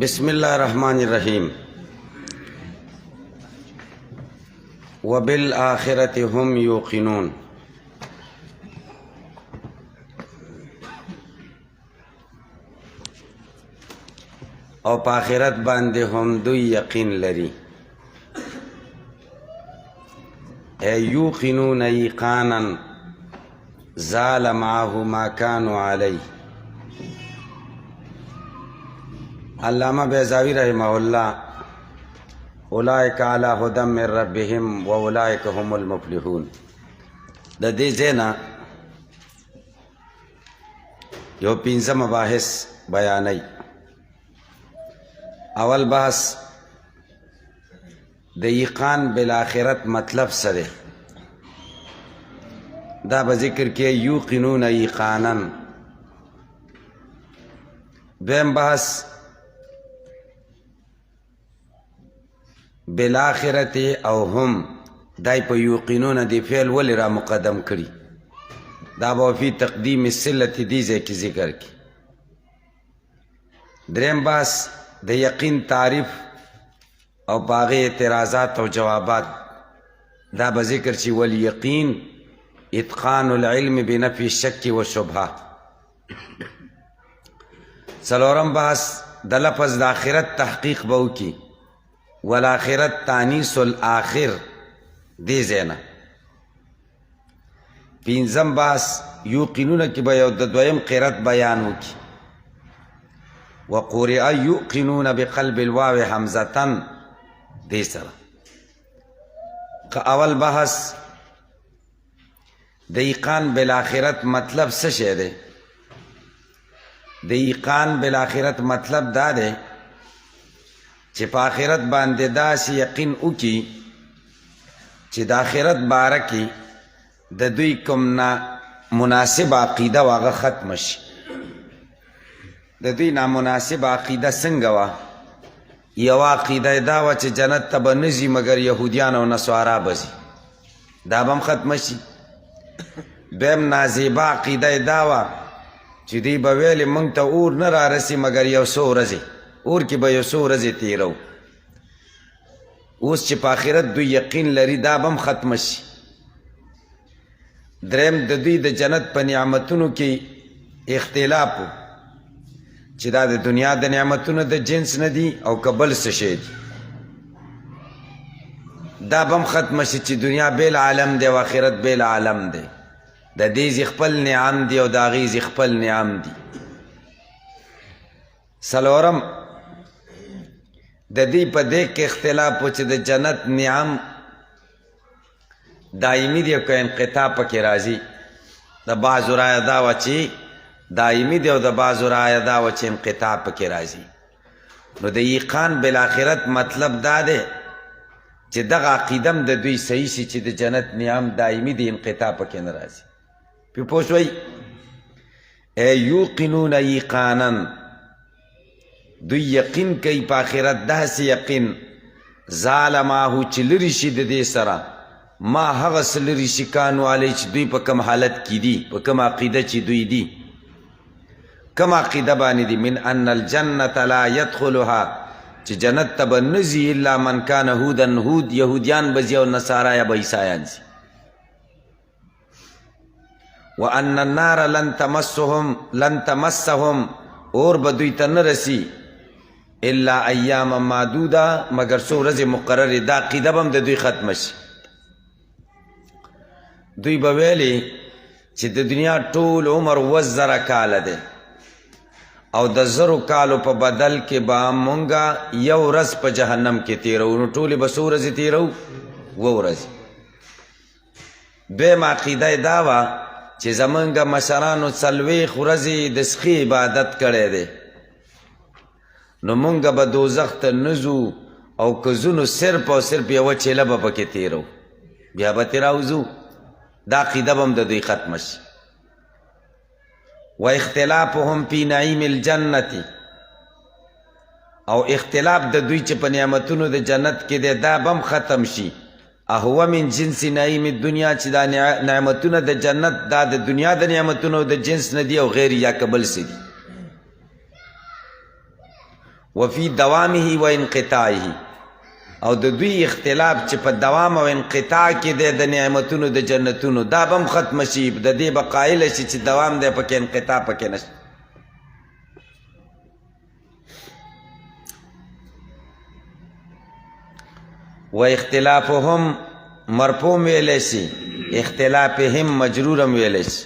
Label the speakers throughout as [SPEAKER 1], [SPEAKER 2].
[SPEAKER 1] بسم الله الرحمن الرحیم وبالآخرة هم یوقنون. او په آخرت باندې هم دوی یقین لري. یوقنون ایقانا زال معه ما كانوا علیه. علامہ بیضاوی رحمہ اللہ اولئک علی هدی من ربهم و اولئک هم المفلحون. د دې ځاینا یو پنځه مباحث بیانوي. اول بحث د ایقان بالآخرت مطلب سره دا به ذکر کې یوقنون ایقانا. دویم بحث بالآخرت او هم دای په یوقنون دی فعل ولی را مقدم کړي. دا به فی تقدیم الصلة دی ځای کې ذکر کی. دریم بحث د یقین تعریف او باغ اعتراضات او جوابات. دا به ذکر چی والیقین اتقان العلم بنفی الشک و شبهه. څلورم بحث د لفظ د آخرت تحقیق به وکي. والآخرت تانیس الآخر دی زینا. پینزم باس یوقنون کی با یو د دویم قرات بیانو کی. وقرئ یوقنون بقلب الواو حمزتن دی سره. اول بحث د ایقان بالآخرت مطلب څه شی دی؟ د ایقان بالآخرت مطلب دا دی چې په آخرت باندې داسې یقین وکي چې د آخرت باره کې د دوی کوم نامناسب عقیده واغه ختم شي. د دوی نامناسب عقیده څنګه وه؟ یوه عقیده دا وه چې جنت ته به نه ځي مګر یهودیان او نصارا به ځي، دا به هم ختمه شي. دویم نازیبه عقیده دا وه چې دوی به ویلې موږ ته اور نه رارسي مګر یو څو ورځې، اور کې به یو څو ورځې تیرو. اوس چې په آخرت دوی یقین لري دا به هم ختمه شي. دریم د دوی د جنت په نعمتونو کې اختلاف و چې دا د دنیا د نعمتونو د جنس نه دي او که بل څه شی دي. دا به هم ختمه شي چې دنیا بیل عالم دی او آخرت بیل عالم دی. د دې خپل نعم دي او د هغې خپل نعم دي. څلورم د دې په دې کې اختلاف و چې د جنت نعم دایمي دی او که انقطاع پکې راځي. د بعضو رایه دا وه چې دایمي دی او د بعضو رایه دا وه چې انقطاع پکې راځي. نو د ایقان بالآخرت مطلب دا دی چې دغه عقیده هم د دوی صحیح شي چې د جنت نعم دایمي دی، انقطاع پکې نه راځي. پې پوه شوئ؟ یوقنون ایقانا، دوی یقین کوي په آخرت داسې یقین زال معه چې لرې شي د دې سره ما هغه څه لرې شي کانو علی چې دوی په کوم حالت کې دي، په کوم عقیده چې دوی دي. کوم عقیده باندې دي؟ من ان الجنة لا يدخلها، چې جنت ته به نه ځي الا من کان هودا، هود یهودیان به ځي او نصارا یا به عیسایان ځي. وان النار لن تمسهم، اور به دوی ته نه رسي الا ایاما معدوده، مگر څو ورځې مقررې. دا عقیده به هم د دوی ختمه شي. دوی به ویلې چې د دنیا ټول عمر 1000 کاله دی او د 1000 کالو په بدل کې به مونږه یو ورځ په جهنم کې تیرو. نو ټولې به څو ورځې تیرو؟ 2 ورځې. دویم عقیده دا وه چې زمونږ مشرانو 40 ورځې د سخي عبادت کړی دی، نو مونږ به دوزخ ته نه ځو او که ځو نو صرف او صرف یوه چیله به پکې تیرو، بیا به ترې راوځو. دا عقیده به هم د دوی ختمه شي. و اختلافهم فی نعیم الجنة، او اختلاف د دوی چې په نعمتونو د جنت کې دی دا به هم ختم شي. اهو من جنس نعیم الدنیا، چې دا نعمتونه د جنت دا د دنیا د نعمتونو د جنس نه دي او غیر یا قبل سي دي. وفي دوامه و انقطاعه، او د دوی اختلاف چې په دوام او انقطاع کې دی د نعمتونو د جنتونو، دا به هم ختم شي، د دې به قایل شي چې دوام دی پکې، انقطاع پکې نشته. و اختلافهم مرفوع ویلی شي، اختلافهم مجرور هم ویلی شي.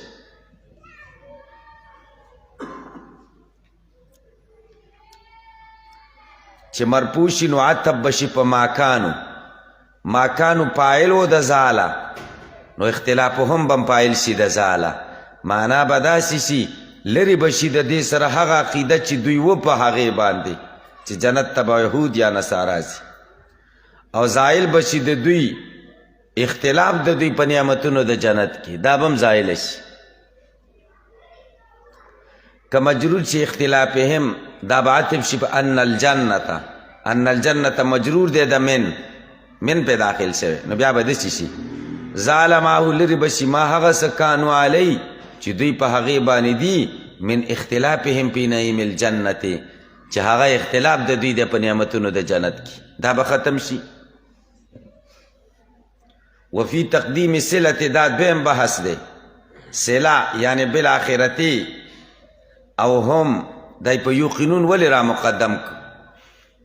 [SPEAKER 1] چې مرفوع شي نو عطب بشي په ماکانو فاعل و د زاله، نو اختلافهم بم فاعل شي د زاله، معنا به داسې شي لرې بشي د دې سره هغه عقیده چې دوی و په هغې باندې چې جنت ته به یهود یا نصارا ځي، او زایل بشي د دوی اختلاف د دوی په نعمتونو د جنت کې، دا به هم زایل شي. که مجرور شي اختلافهم، دا به عطف شي په ان الجنت مجرور دی د من په داخل شوی، نو بیا به داسې شي زال معه لرې به شي ما هغه څه کانو علی چې دوی په هغې باندې دي، من اختلافهم فی نعیم الجنت، چې هغه اختلاف د دوی دی په نعمتونو د جنت کې، دا به ختم شي. وفي تقدیم صلت، دا دویم بحث دی. صله یعنی بالآخرتی، او هم دای په یوقنون ولی را مقدم که،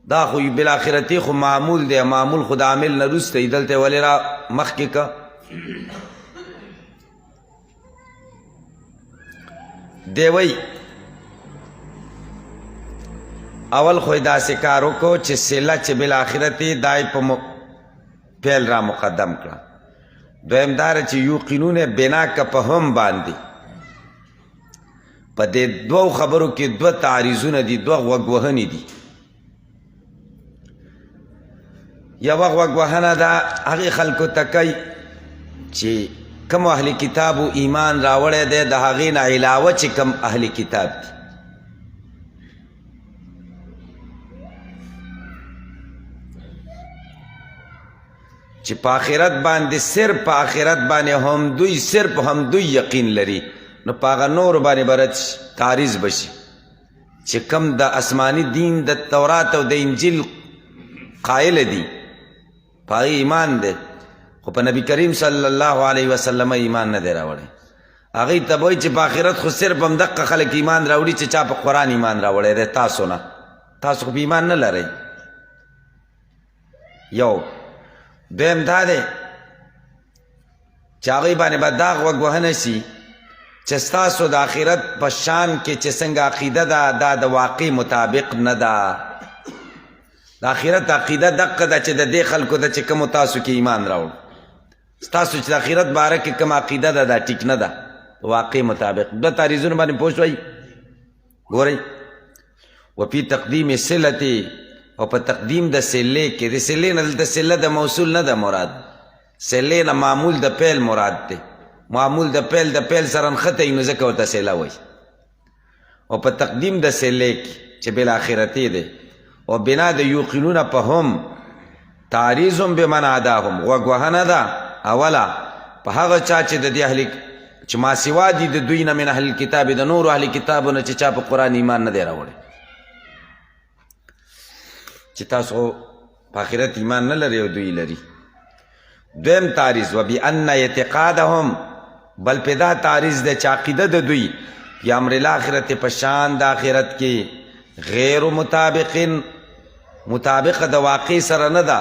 [SPEAKER 1] دا خو بالآخرتی خو معمول دی، معمول خو د عامل نه وروسته یې دلته ولی را مخکې که. دی وی اول خو یې داسې کار وکړو چې صله چې بالآخرتی دای په فعل را مقدم کړه، دویم داره چې یوقنون بنا که په هم باندې. په دې دوو خبرو کې دوه تعریضونه دي، دوه غوږوهنې دي. یوه غوږوهنه ده هغې خلکو ته کوي چې کوم اهل کتابو ایمان راوړی دی، د هغې نه علاوه چې کوم اهل کتاب دي، چې په آخرت باندې صرف په آخرت باندې هم دوی یقین لري، نو په هغه نورو باندې به رد شي، تعریض بشي چې کم د آسماني دین د تورات او د انجیل قایل دي، په هغې ایمان دی، خو په نبی کریم صلی الله علیه وسلم ایمان نه دی راوړی. هغې ته به وایي چې په آخرت خو صرف همدقه خلک ایمان راوړي چې چا په قرآن ایمان راوړی دی، تاسو نه، تاسو خو په ایمان نه لرئ. یو دویم دا دی چې هغوی باندې به دا غوږ وهنه شي چې ستاسو د آخرت په شان کې چې څنګه عقیده ده دا د واقع مطابق نه ده. د آخرت عقیده دقه ده چې د دې خلکو ده چې کومو تاسو کې ایمان راوړ، ستاسو چې د آخرت باره کې کوم عقیده ده دا ټیک نه ده واقع مطابق. دوه تعریضونه باندې پوه شوئ. ګورئ وفي تقدیم صلتې، او په تقدیم د صلې کې، د صلې نه دلته صله د موصول نه ده مراد، صلې نه معمول د پیل مراد دی، معمول د پیل سره نښتی نو ځکه ورته صله وایي. او په تقدیم د صلې کې چې بالآخرتې دی، او بنا د یوقنونه په هم تعریض هم بمن عداهم، غوږ وهنه ده اوله په هغه چا چې د دې اهل چې ما سوا دي د دوی نه من اهل کتاب، د نورو اهل کتابونه چې چا په قرآن ایمان نه دی راوړی، چې تاسو په آخرت ایمان نه لري او دوی لري. دویم تعریض وبأن اعتقادهم، بل پیدا تعریض ده چې عقیده د دوی په امر الاخرت په شان د آخرت کې غیر مطابق د واقع سره نه ده،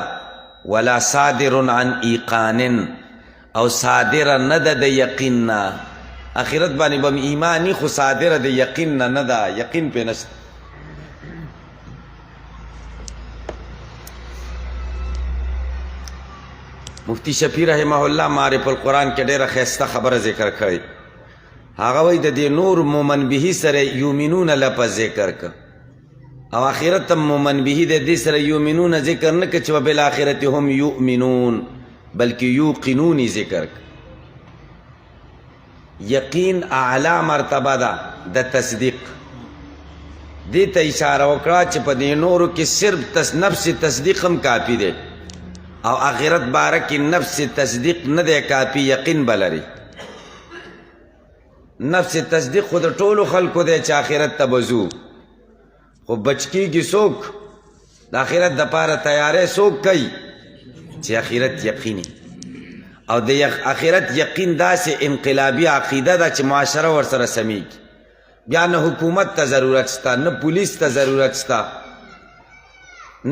[SPEAKER 1] ولا صادر عن ایقان، او صادر نه ده د یقین نه. آخرت باندې به ایمانی خو صادر د یقین نه ده، یقین پې نشته. مفتی شفیع رحمه الله معرف القرآن کې ډېره ښایسته خبره ذکر کړې. هغه وایي د دې نور مومن به سره یومنون لفظ ذکر که، او آخرت هم مومن به د دې سره یومنون ذکر نه که چې وبالآخرت هم یؤمنون، بلکې یوقنونی ذکر که. یقین اعلی مرتبه ده د تصدیق، دې ته اشاره وکړه چې په دې نورو کې صرف نفس تصدیق هم کافي دی، او آخرت باره کې نفس تصدیق نه دی کافي، یقین بلري. نفس تصدیق خو د ټولو خلکو دی چې آخرت ته به ځو، خو بچکی کی څوک د آخرت دپاره تیاری څوک کوي چې آخرت یقیني او د آخرت یقین داسې انقلابي عقیده ده چې معاشره ورسره سمیږي بیا نه حکومت ته ضرورت شته نه پولیس ته ضرورت شته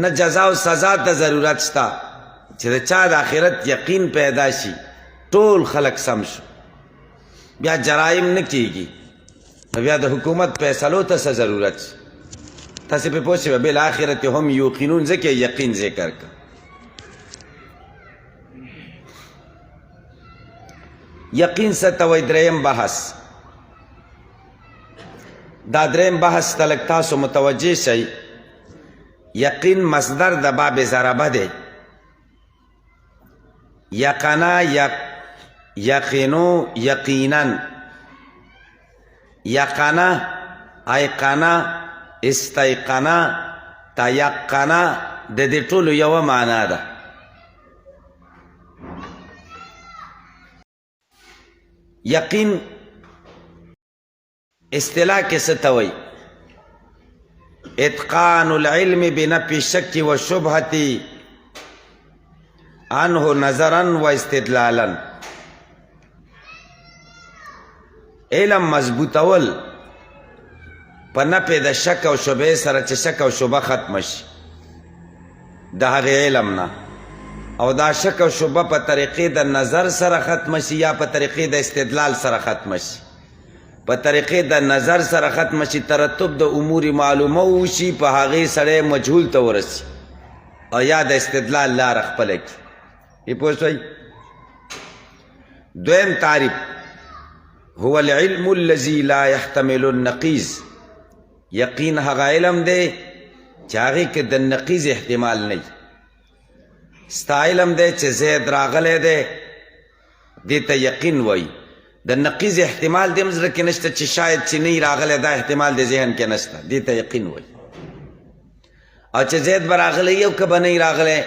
[SPEAKER 1] نه جزا او سزا ته ضرورت شته چې د چا د آخرت یقین پیدا شي ټول خلق سم شو بیا جرایم نه کیږي نو بیا د حکومت فیصلو ته څه ضرورت شي تاسې پرې پوه شوئ بالآخرت هم یوقنون ځکه یقین ذکر کړه یقین څه ته وایي دریم بحث دا دریم بحث ته لږ تاسو متوجه شئ یقین مصدر د باب ضربه دی یقنا یقینو یقینا یقنا ایقنا استیقنا تیقنا د دې ټولو یوه معنا ده یقین اصطلاح کې څه ته وایي اتقان العلم بنفي الشك والشبهة عنه نظرا واستدلالا علم مضبوطول په نفي د شک او شبهې سره چې شک او شبه ختم شي د هغې علم نه او دا شک او شبه په طریقې د نظر سره ختم شي یا په طریقې د استدلال سره ختم شي په طریقې د نظر سره ختم شي ترتب د امور معلومه وشي په هغې سړی مجهول ته ورسي او یا د استدلال لاره خپله کړي پوه شوئ دویم تعریف هو العلم الذي لا يحتمل النقیض یقین هغه علم دی چې هغې کې د نقیض احتمال نه وي ستا علم دی چې زید راغلی دی دې ته یقین وایي د نقیض احتمال دې مزره کې نشته چې شاید چې نه راغلی دا احتمال د ذهن کې نشته دې ته یقین وایي او چې زید به راغلی او که به نه راغلی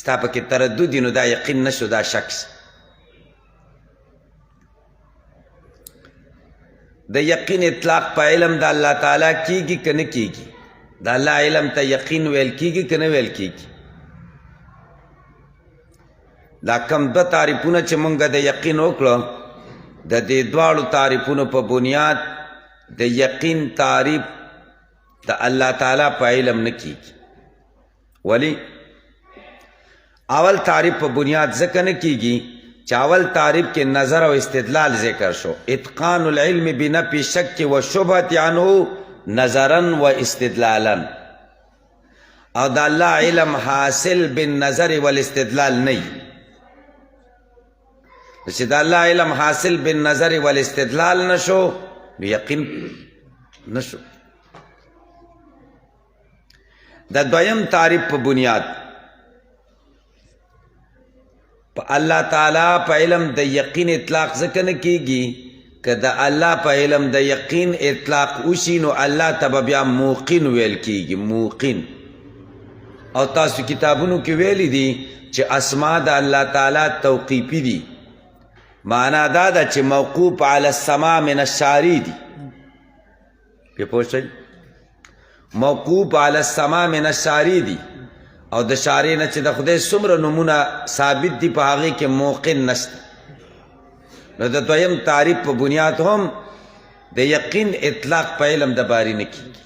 [SPEAKER 1] ستا پکې تردد نو دا یقین نشو دا شک د یقین اطلاق په علم د الله تعالی کیږي که نه کیږي د الله علم ته یقین ویل کیږي که نه ویل کیږي دا کم دوه تعریفونه چې مونږ د یقین وکړو د دې دواړو تعریفونو په بنیاد د یقین تعریف د الله تعالی په علم نه کیږي ولی اول تعریف په بنیاد ځکه نه کیږي چې اول تعریف کې نظر او استدلال ذکر شو اتقان العلم بنفي الشك والشبهة عنه نظرا و استدلالا او د الله علم حاصل بالنظر والاستدلال نه چې د الله علم حاصل بالنظر والاستدلال نشو یقین نشو د دویم تعریف په بنیاد په الله تعالی په علم د یقین اطلاق ځکه نه کیږي که د الله په علم د یقین اطلاق وشي نو الله ته به بیا موقن ویل کیږي موقن او تاسو کتابونو کې ویلی دي چې اسما د الله تعالی توقیفي دي معنا دا ده چې موقوف علی السماع من الشاری دي پې پوه شئ موقوف علی السماع من الشاری دي او د شارع نه چې د خدای څومره نومونه ثابت دي په هغې کې موقن نشته نو د دویم تعریف په بنیاد هم د یقین اطلاق په علم د باري نه کیږي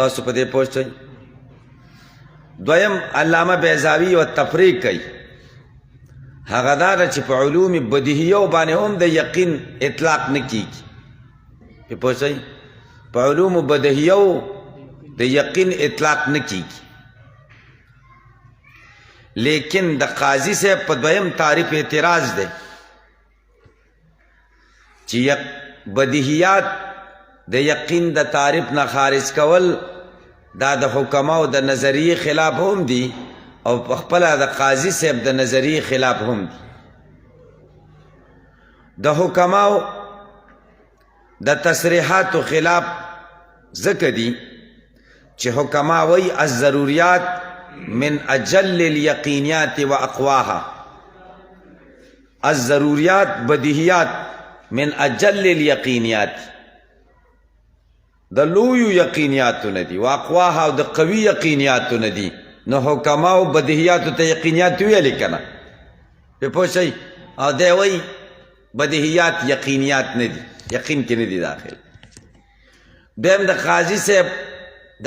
[SPEAKER 1] تاسو په دې پوه شئ دویم علامه بیضاوي و تفریق کوي هغه دا ده چې په علوم بدیهیو باندې هم د یقین اطلاق نه کیږي پې پوه شئ په علوم بدیهیو د یقین اطلاق نه کیږي لیکن د قاضي صاحب په دویم تعریف اعتراض دی چې بدیهیات د یقین د تعریف نه خارج کول دا د حکماو د نظریې خلاف هم دي او په خپله د قاضي صاحب د نظریې خلاف هم دي د حکماو د تصریحاتو خلاف ځکه دي چې حکما وی الضروریات من اجل الیقینیات و اقواها الضروریات بدیهیات من اجل الیقینیات د لویو یقینیاتو نه دي واقواها او د قوي یقینیاتو نه دي نو حکماو بدیهیاتو ته یقینیات ویلې که نه پې پوه شئ او دی وایي بدیهیات یقینیات نه دي یقین کې نه دي داخل دویم د قاضي صاحب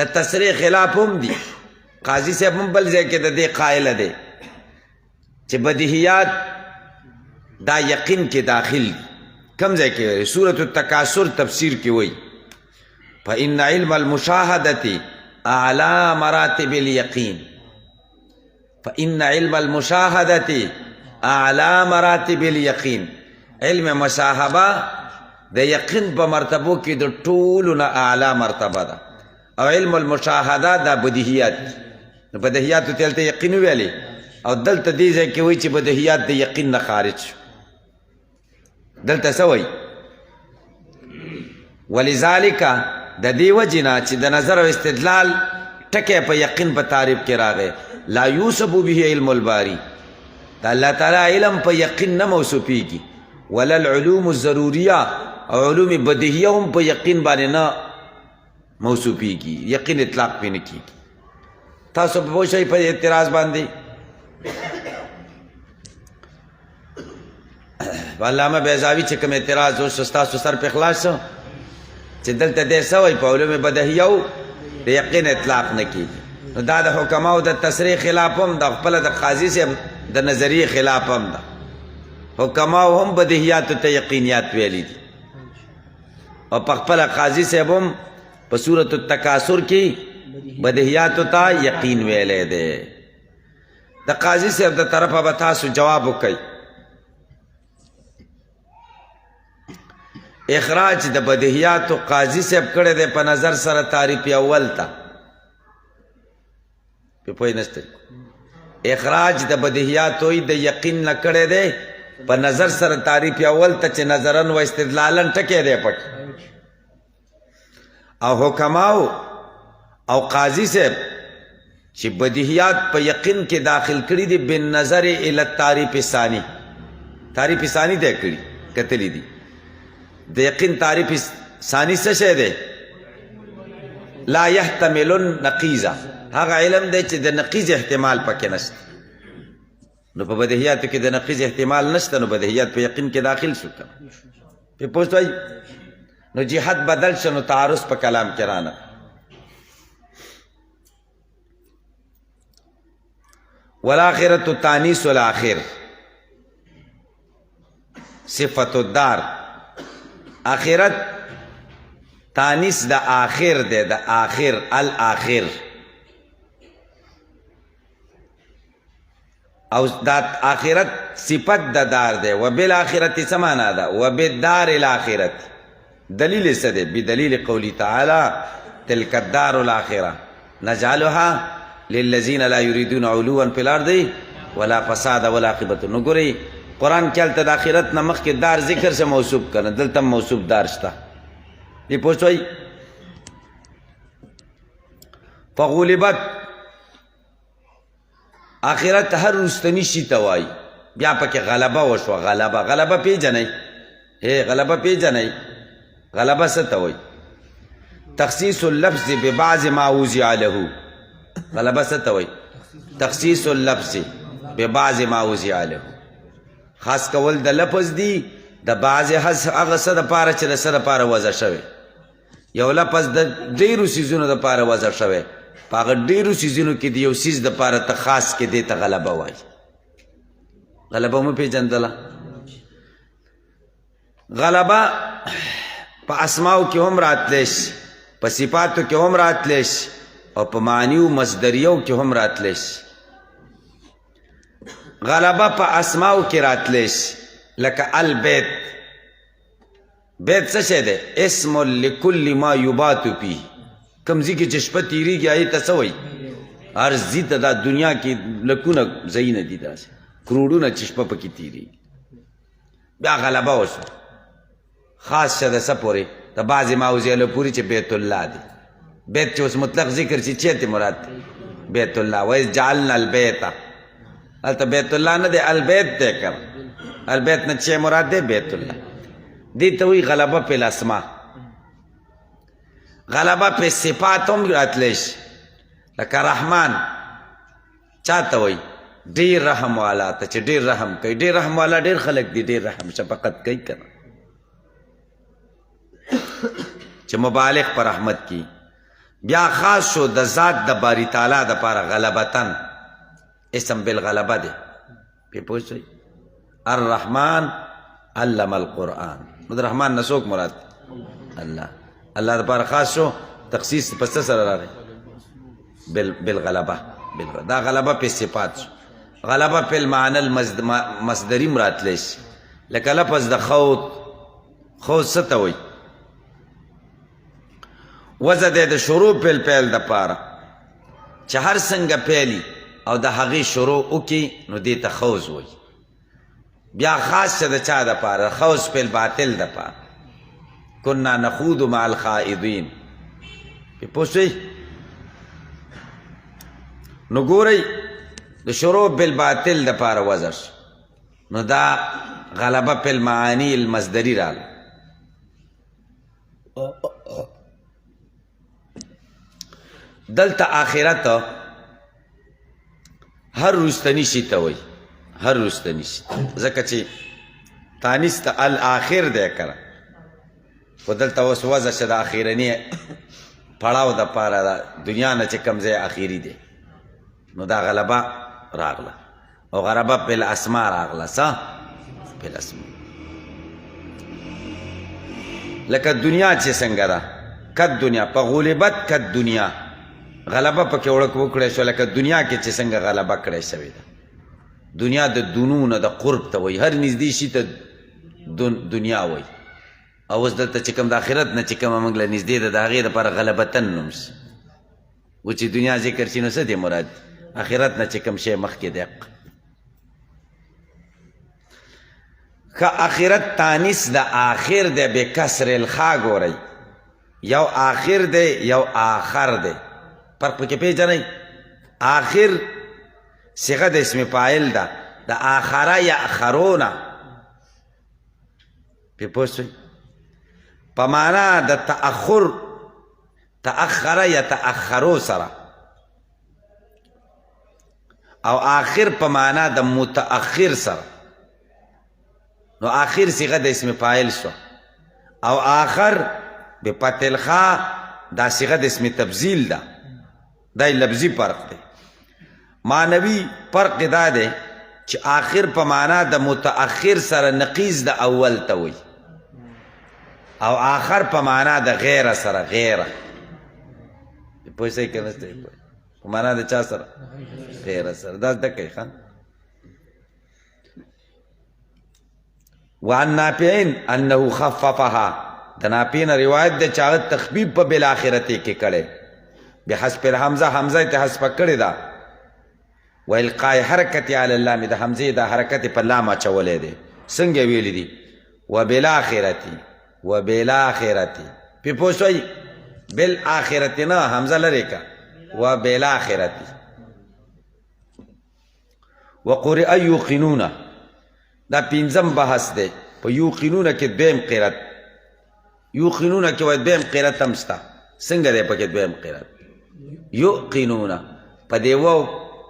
[SPEAKER 1] د تصریح خلاف هم دي قاضي صاحب هم بل ځای کې د دې قایله دی چې بدیهیات دا یقین کې داخل دي کم ځای کې ویلي سورة التکاثر تفسیر کې وایي فإن علم المشاهدة أعلى مراتب اليقين فإن علم المشاهدة أعلى مراتب اليقين علم مشاهبه د یقین په مرتبو کې د ټولو نه اعلی مرتبه ده او علم المشاهده دا بدیهیات بدیهیاتو ته هلته یقین ویلي او دلته دې ځای کې وایي چې بدیهیات د یقین نه خارج شو دلته څه وایي ولذالک د دې وجې نه چې د نظر او استدلال ټکی په یقین په تعریف کې راغی لا یوصف به علم الباری د الله تعالی علم په یقین نه موصوفیږي ولا العلوم الضروریه او علوم بدیهیه هم په یقین باندې نه موصوفیږي یقین اطلاق پې نه کېږي تاسو په پوه شئ په اعتراض باندې علامه بیضاوي چې کوم اعتراض اوس ستاسو سر پې خلاص شو چې دلته دی څه وایي په علوم بدیهیه د یقین اطلاق نه کېږي نو دا د حکماو د تصریح خلاف هم د خپله د قاضي صاحب د نظریې خلاف هم ده حکماو هم بدیهیاتو ته یقینیات ویلی دي او په خپله قاضي صاحب هم په صورت التکاثر کې بدیهیاتو ته یقین ویلی دی د قاضي صاحب د طرفه به تاسو جواب وکئ اخراج د بدیهیاتو قاضي صاحب کړی دی په نظر سره تعریف اول ته په پوه نسته اخراج د بدیهیاتو د یقین نه کړی دی په نظر سره تعریف اول ته چې نظرن و استدلالن ټکی دی پټ او حکماو او قاضي صاحب چې بدیهیات په یقین کې داخل کړي دي بالنظر الی التعریف ثانی تعریف ثانی دی کړي کتلی دي د یقین تعریف ثانی څه شی دی لا یحتمل النقیض هغه علم دی چې د نقیض احتمال پکې نشته نو په بدیهیاتو کې د نقیض احتمال نشته نو بدیهیات په یقین کې داخل شو په پوه شوئ نو جهت بدل شو نو تعارض په کلام کې رانه والآخرة تانیث الآخر صفت الدار آخرت تانیث د آخر دی د آخر الآخر او دا آخرت صفت د دار دی و بالآخرت څه معنا ده و بالدار الاخرت دلیل څه دی بدلیل قولی تعالی تلک الدار الاخره نجعلها للذین لا یریدون علوا فی الارض ولا فساد ولا عاقبة نو ګورئ قرآن کې هلته د آخرت نه مخکې دار ذکر سے موصوف کنه دلته موصوف دار شته دې پوه شوئ فغلبت آخرت هر رستنی شي ته وایي بیا پکې غلبه وشوه غلبه پیژنئ غلبه پیژنئ غلبه څه ته وایي تخصیص اللفظ ببعض ما وضع له غلبه څه ته وایي تخصیص اللفظ ببعض ما وضع له خاص کول د لفظ دی د بعضې هغه څه دپاره چې د څه دپاره وضع شوی یو لفظ د ډېرو څیزونو دپاره وضع شوی په هغه ډېرو څیزونو کې د یو څیز دپاره ته خاص کې دې ته غلبه وایي غلبه مو پېژندله غلبه په اسماو کې هم راتلی شي په صفاتو کې هم راتلی شي او په معنیو مصدریو کې هم راتلی شي غلبه په اسماو کې راتلی شي لکه البیت بیت څه شی دی اسم لکل ما یبات فیه کوم ځای کې چې شپه تېرېږي هغې ته څه وایي هر ځي ته دا دنیا کې لکونه ځایونه دي داسې کروړونه چې شپه پکې تېرېږي بیا غلبه وشوه خاص شه د څه پورې د بعضې ماوزیلو پورې چې بیت الله دی بیت چې اوس مطلق ذکر چې چېرته مراد دی بیت الله وایي جعلنا البیته هلته بیت الله نه دی البیت دی کړه البیت نه چې مراد دی بیت الله دې ته وایي غلبه په الاسما غلبه په صفات هم راتلی شي لکه رحمان چاته وایي ډېر رحم والا ته چې ډېر رحم کوي ډېر رحم والا ډېر خلک دي ډېر رحم شفقت کوي که نه چې مبالغ په رحمت کی بیا خاص شو د ذات د باری تعالی دپاره غلبتن اسم بالغلبه دی پې پوه شئ الرحمن علم القرآن نو د رحمان نه څوک مراد الله دپاره خاص شو تخصیص په څه سره راغی بالغلبه دا غلبه په صفات شو غلبه په المعنى المصدري راتلی شي لکه لفظ د خوت څه ته وایي وزه دی د شروع پیل دپاره چې هر څنګه پیلي او د هغې شروع وکړي نو دې ته خوز وایي بیا خاص چې د چا دپاره خوز پیل باطل دپاره کنا نخوض مع الخائضین پې پوه شوئ نو ګورئ د شروع بالباطل دپاره وزه شو نو دا غلبه په المعانی المصدري راغله دلته آخرت هر رستنی شي ته وایي هر رستنی شي ځکه چې تانیس ته الاخر دی کړه خو دلته اوس وضع شه د اخرني پړاو دپاره د دنیا نه چې کوم ځای اخري دی نو دا غلبه راغله او غلبه بالاسماء راغله څه بالاسماء لکه دنیا چې څنګه ده کد دنیا په غلبت کد دنیا غلبه پکې وکړی شو لکه دنیا کې چې څنګه غلبه کړی شوې ده دنیا د دونو نه د قرب ته وایي هر نږدې شي ته دنیا وایي او اوس دلته چې کوم د آخرت نه چې کومه موږ له نږدې ده د هغې دپاره غلبتن نوم شي و چې دنیا ذکر شي نو څه دی مراد آخرت نه چې کوم شی مخکې دی که آخرت تانیس د آخر دی بکسر الخا ګورئ یو آخر دی یو آخر دی فرق پکې پیژنئ آخر صیغه د اسم فاعل ده د آخره یأخرونه پې پوه شئ په معنا د تأخر تأخره یتأخرو سره او آخر په معنا د متأخر سره نو آخر صیغه د اسم فاعل شو او آخر بفتح الخاء دا صیغه د اسم تبذیل ده دا لفظي فرق دی معنوي فرق دا دی چې آخر په معنا د متأخر سره نقیض د اول ته وایي او آخر په معنا د غیره سره غیره پوه شئ که نه په معنا د چا سره غیره سره دا زده کوي ښه وعن نافع انه خففها د نافع نه روایت ده چې هغه تخفیف په بالآخرتې کې کړی بحسب الحمزه حمزه ته حذف کړې ده والقاء حرکت علی اللام د حمزه د حرکت په لام اچولې ده څنګه ویلې دي وبالآخرتی وبالآخرتی په پوه شئ بالآخرت نه حمزه لرې کا وبالآخرتی وقرئ یوقنون دا پنځم بحث دی په یوقنون کې دویم قرات یوقنون کې وایي دویم قرات هم شته څنګه دی پکې دویم قرات یوقنون په دې واو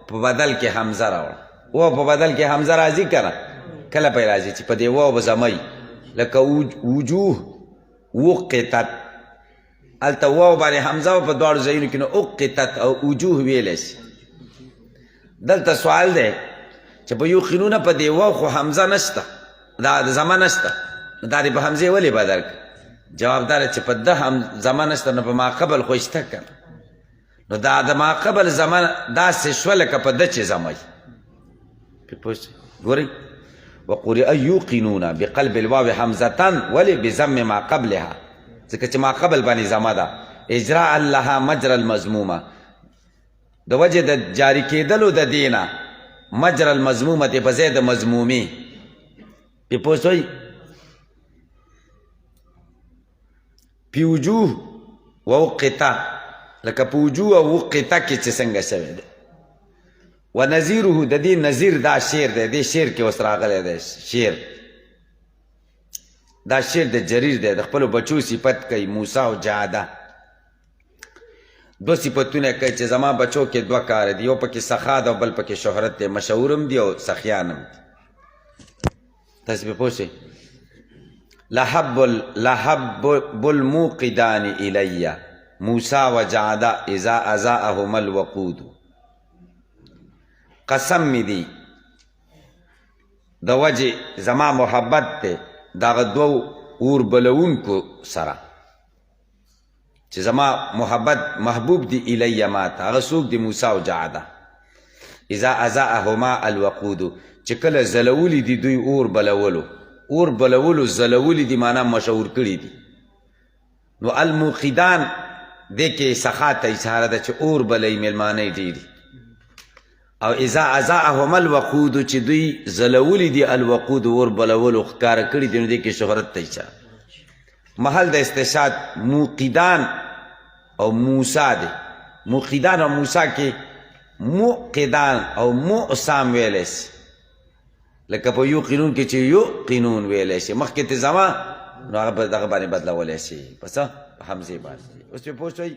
[SPEAKER 1] په بدل کې حمزه راوړه واو په بدل کې حمزه راځي که نه کله پې راځي چې په دې واو به زمی لکه وجوه وقتت هلته واو باندې حمزه په دواړو ځایونو کې نو اقتت او وجوه ویلی شي دلته سوال دی چې په یوقنونه په دې واو خو حمزه نشته دا زما نشته دا دې په حمزې ولې بدل کړه جواب دا چې په ده زما نشته نو په ما قبل خو شته که نو دا د ما قبل زمان داسې شوه لکه په ده چې زمی پوه شئ ګورئ وقرئ یوقنون بقلب الواو حمزتن ولې بضم ما قبلها ځکه چې ما قبل باندې زما ده اجراء لها مجرى المضمومه د وجې د جاری کېدلو د دینه مجرى المضمومه په ځای د مضمومي پوه شئ پی وجوه ووقته لکه په وجوه او وقته کې چې څنګه شوی دی ونظیره د دې نظیر دا شعر دی دې شعر کې اوس راغلی دی شعر دا شعر د جریر دی د خپلو بچو صفت کوي موسی او جاده دو صفتونه کوي چې زما بچو کې دوه کار دي، یو پکې سخا ده او بل پکې شهرت دی، مشهورم دي او سخیانم دي. تاسې پې پوه شئ. لحب الموقدان الی موسی وجعد اذا اضاءهما الوقود. قسم می دی د وجه زما محبت ته دغه دوو اور بلونکو سره چې زما محبت محبوب دی الی ماته، هغه څوک دی موسی او جعده. اذا اضاءهما الوقود چې کله زلولی دی دوی اور بلولو زلولی دی معنا مشهور کړي دي. نو الموقدان دې کې سخا ته اشاره ده چې اور بلئ میلمانۍ ډېري، او اذا اضاءهما الوقود چې دوی زلولی دی الوقود اور بلولو ښکاره کړي دي، نو دې کې شهرت ته اشاره. محل د استشهاد موقدان او موسی دی. موقدان او موسی کې موقدان او مؤسام ویلی شي، لکه په یو قانون کې چې یو قانون ویلی شي، مخکې ته زما نو هغه دغه باندې بدلولی شي، په څه؟ په حمزې باندې. اوس پې پوه شئ.